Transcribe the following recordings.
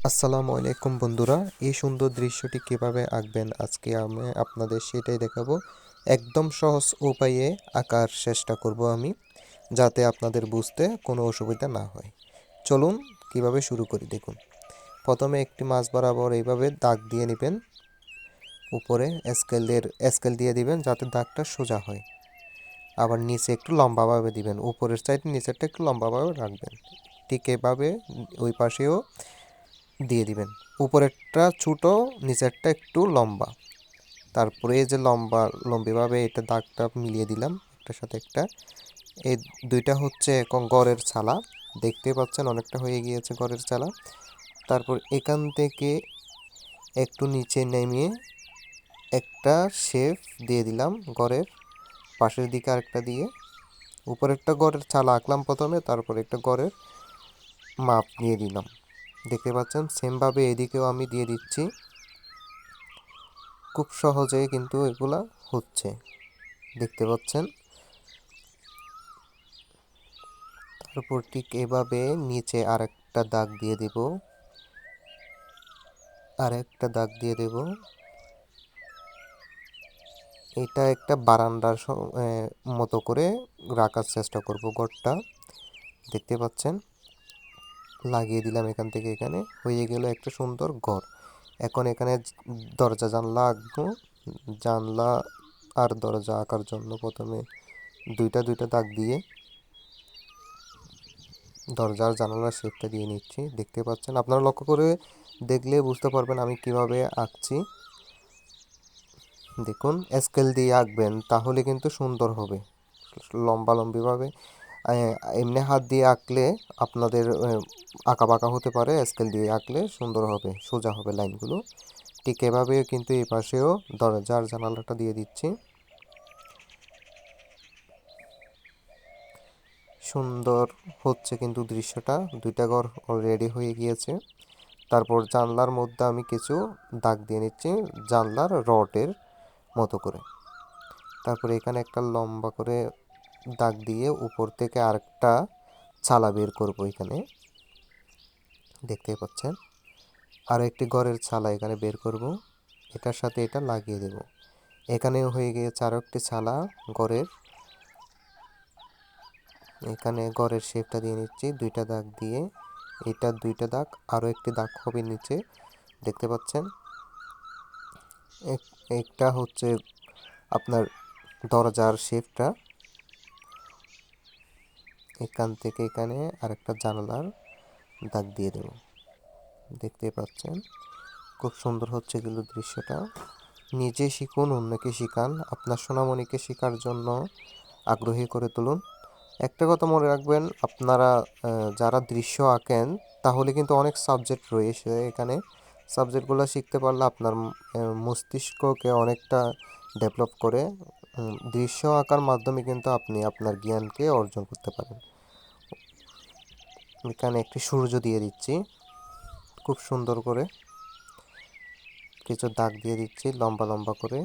আসসালামু আলাইকুম বন্ধুরা, এই সুন্দর দৃশ্যটি কিভাবে আঁকবেন আজকে আমি আপনাদের সেটাই দেখাবো। একদম সহজ উপায়ে আঁকার চেষ্টা করব আমি, যাতে আপনাদের বুঝতে কোনো অসুবিধা না হয়। চলুন কিভাবে শুরু করি দেখুন। প্রথমে একটি মাছ বরাবর এইভাবে দাগ দিয়ে নেবেন, উপরে স্কেল দিয়ে দিবেন যাতে দাগটা সোজা হয়। আবার নিচে একটু লম্বাভাবে দিবেন, উপরের সাইড নিচেরটা একটু লম্বাভাবে রাখবেন। ঠিক এভাবে ওই পাশেও দিয়ে দিবেন, উপরেরটা ছোটো নিচেরটা একটু লম্বা। তারপরে এই যে লম্বিভাবে এটা দাগটা মিলিয়ে দিলাম একটার সাথে একটা। এই দুইটা হচ্ছে এখন গড়ের ছালা, দেখতে পাচ্ছেন অনেকটা হয়ে গিয়েছে গড়ের ছালা। তারপর এখান থেকে একটু নিচে নেমিয়ে একটা শেপ দিয়ে দিলাম গড়ের পাশের দিকে, আরেকটা দিয়ে উপরেরটা গড়ের ছালা আঁকলাম প্রথমে, তারপর একটা গড়ের মাপ নিয়ে দিলাম। দেখতে পাচ্ছেন সেমভাবে এদিকেও আমি দিয়ে দিচ্ছি। খুব সহজেই কিন্তু এগুলা হচ্ছে, দেখতে পাচ্ছেন। তারপর ঠিক এভাবে নিচে আরেকটা দাগ দিয়ে দেব, আরেকটা দাগ দিয়ে দেব। এটা একটা বারান্দার মতো করে রাখার চেষ্টা করব ঘরটা, দেখতে পাচ্ছেন। লাগিয়ে দিলাম এখান থেকে, এখানে হয়ে গেল একটা সুন্দর ঘর। এখন এখানে দরজা জানলা আঁকবো। জানলা আর দরজা আঁকার জন্য প্রথমে দুইটা দুইটা দাগ দিয়ে দরজার জানালার শেপটা দিয়ে নিচ্ছি, দেখতে পাচ্ছেন। আপনারা লক্ষ্য করে দেখলে বুঝতে পারবেন আমি কিভাবে আঁকছি। দেখুন, স্কেল দিয়ে আঁকবেন তাহলে কিন্তু সুন্দর হবে। লম্বিভাবে এমনি হাত দিয়ে আঁকলে আপনাদের আঁকা বাঁকা হতে পারে, স্কেল দিয়ে আঁকলে সুন্দর হবে, সোজা হবে লাইনগুলো। ঠিক এভাবে কিন্তু এই পাশেও দরজার জানালাটা দিয়ে দিচ্ছি। সুন্দর হচ্ছে কিন্তু দৃশ্যটা, দুইটা ঘর অলরেডি হয়ে গিয়েছে। তারপর জানলার মধ্যে আমি কিছু দাগ দিয়ে নিচ্ছি জানলার রডের মতো করে। তারপরে এখানে একটা লম্বা করে দাগ দিয়ে উপর থেকে আরেকটা ছালা বের করব এখানে, দেখতে পাচ্ছেন। আরও একটি ঘরের ছালা এখানে বের করব, এটার সাথে এটা লাগিয়ে দেব। এখানেও হয়ে গিয়েছে আরও একটি ছালা ঘরের। এখানে ঘরের শেপটা দিয়ে নিচ্ছি দুইটা দাগ দিয়ে, এটা দুইটা দাগ, আরও একটি দাগ হবে নিচে, দেখতে পাচ্ছেন। একটা হচ্ছে আপনার দরজার শেপটা, এখান থেকে এখানে আরেকটা জানালার দাগ দিয়ে দেব, দেখতে পাচ্ছেন। খুব সুন্দর হচ্ছে কিন্তু দৃশ্যটা। নিজে শিখুন, অন্যকে শিখান, আপনার সোনামণিকে শেখার জন্য আগ্রহী করে তুলুন। একটা কথা মনে রাখবেন, আপনারা যারা দৃশ্য আঁকেন তাহলে কিন্তু অনেক সাবজেক্ট রয়েছে এখানে। সাবজেক্টগুলো শিখতে পারলে আপনার মস্তিষ্ককে অনেকটা ডেভেলপ করে। দৃশ্য আঁকার মাধ্যমে কিন্তু আপনি আপনার জ্ঞানকে অর্জন করতে পারেন। এখানে একটি সূর্য দিয়ে দিচ্ছি, খুব সুন্দর করে কিছু দাগ দিয়ে দিচ্ছি লম্বা লম্বা করে,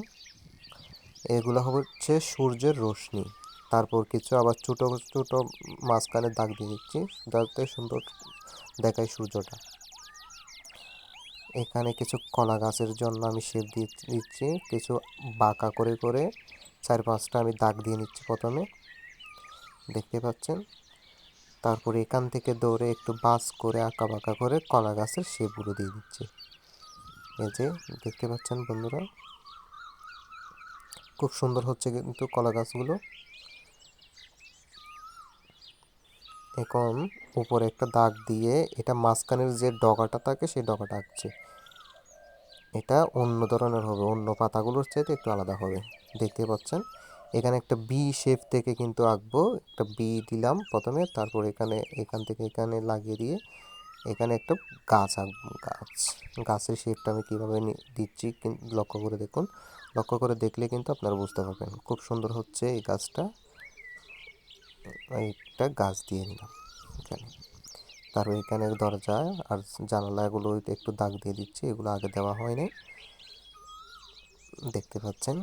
এগুলো হচ্ছে সূর্যের রশ্মি। তারপর কিছু আবার ছোটো ছোটো মাঝখানে দাগ দিয়ে দিচ্ছি যাতে সুন্দর দেখায় সূর্যটা। এখানে কিছু কলা গাছের জন্য আমি শেপ দিয়ে দিচ্ছি, কিছু বাঁকা করে করে চার পাঁচটা আমি দাগ দিয়ে নিচ্ছি প্রথমে, দেখতে পাচ্ছেন। তারপর এখান থেকে দৌড়ে একটু বাস করে আঁকা বাঁকা করে কলা গাছের শেপগুলো দিয়ে দিচ্ছি, এই যে দেখতে পাচ্ছেন বন্ধুরা। খুব সুন্দর হচ্ছে কিন্তু কলা গাছগুলো। এখন উপরে একটা দাগ দিয়ে এটা মাঝখানের যে ডগাটা থাকে সেই ডগাটা আঁকছি। এটা অন্য ধরনের হবে, অন্য পাতাগুলোর চাইতে একটু আলাদা হবে, দেখতে পাচ্ছেন। এখানে একটা বি শেপ থেকে কিন্তু আঁকবো, একটা বি দিলাম প্রথমে, তারপর এখান থেকে এখানে লাগিয়ে দিয়ে এখানে একটা গাছ আঁকবো। গাছের শেপটা আমি কীভাবে দিচ্ছি লক্ষ্য করে দেখুন, লক্ষ্য করে দেখলে কিন্তু আপনারা বুঝতে পারবেন। খুব সুন্দর হচ্ছে এই গাছটা, একটা গাছ দিয়ে নিলাম এখানে। তারপর এখানে দরজা আর জানালাগুলো একটু দাগ দিয়ে দিচ্ছি, এগুলো আগে দেওয়া হয়নি, দেখতে পাচ্ছেন।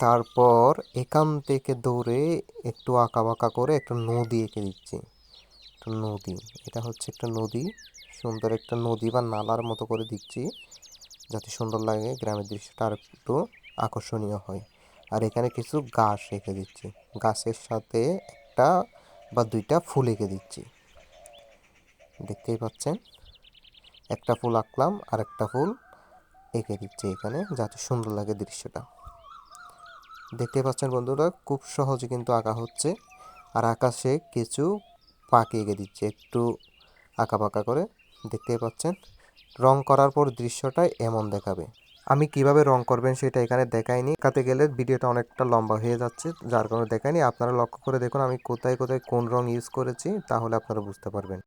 তারপর এখান থেকে দৌড়ে একটু আঁকা বাঁকা করে একটা নদী এঁকে দিচ্ছি, একটা নদী। এটা হচ্ছে একটা নদী, সুন্দর একটা নদী বা নালার মতো করে দিচ্ছি, যাতে সুন্দর লাগে, গ্রামের দৃশ্যটা আর একটু আকর্ষণীয় হয়। আর এখানে কিছু গাছ রেখে দিচ্ছি, গাছের সাথে একটা বা দুইটা ফুল এঁকে দিচ্ছি। দেখতেই পাচ্ছেন, একটা ফুল আঁকলাম আর একটা ফুল এঁকে দিচ্ছি এখানে, যাতে সুন্দর লাগে দৃশ্যটা। দেখতে পাচ্ছেন বন্ধুরা, খুব সহজে কিন্তু আঁকা হচ্ছে। আর আকাশে কিছু পাখি এঁকে দিচ্ছে একটু আঁকা বাঁকা করে, দেখতেই পাচ্ছেন। রং করার পর দৃশ্যটা এমন দেখাবে। আমি কিভাবে রং করবেন সেটা এখানে দেখাইনি, দেখাতে গেলে ভিডিওটা অনেকটা লম্বা হয়ে যাচ্ছে, যার কারণে দেখাইনি। আপনারা লক্ষ্য করে দেখুন আমি কোথায় কোথায় কোন রং ইউজ করেছি, তাহলে আপনারা বুঝতে পারবেন।